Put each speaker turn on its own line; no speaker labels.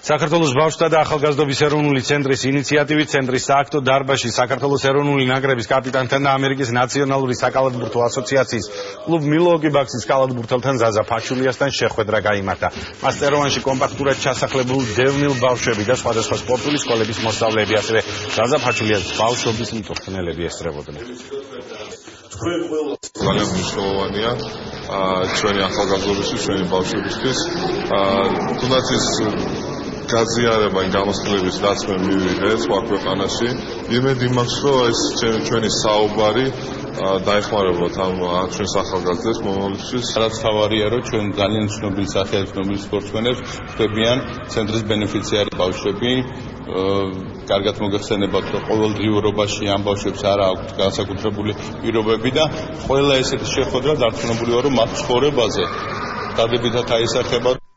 საქართველოს ბავშვთა და ახალგაზრდობის ეროვნული ცენტრის ინიციატივით ცენტრის სააქტო დარბაზში საქართველოს ეროვნული ნაკრების კაპიტანთან და ამერიკის ნაციონალური საკალათბურთო ასოციაციის კლუბ მილუოკი ბაქსის კალათბურთელთან ზაზა ფაჩულიასთან შეხვედრა გაიმართა. მას წეროვანში კომპაქტურად ჩასახლებულ დევნილ ბავშვები და სხვადასხვა სპორტული სკოლების მოსწავლეები, ასევე ზაზა ფაჩულიას ბავშვობის მწვრთნელები ესწრებოდნენ.
ძალიან მნიშვნელოვანია ჩვენი ახალგაზრდობისთვის, ჩვენი ბავშვებისთვის. თუნდაც ის გაზიარება იმ გამოსხილების რაც მე მივიღე სხვა ქვეყანაში, იმედი მაქვს, რომ ეს ჩვენი საუბარი დაეხმარებათ ამ ჩვენს ახალგაზრდებს მომავალში.
რაც თავარია, რომ ჩვენ ძალიან ცნობილ სახელებს, ცნობილ სპორტსმენებს ხდებიან ცენტრის ბენეფიციარი ბავშვები. კარგად მოგეხსენებათ, რომ ყოველდღიურობაში ამ ბავშვებს არ აქვთ განსაკუთრებული პირობები და ყველა ესეთი შეხვედრა დარწმუნებული ვარ, რომ მათ ცხოვრებაზე დადებითად აისახება.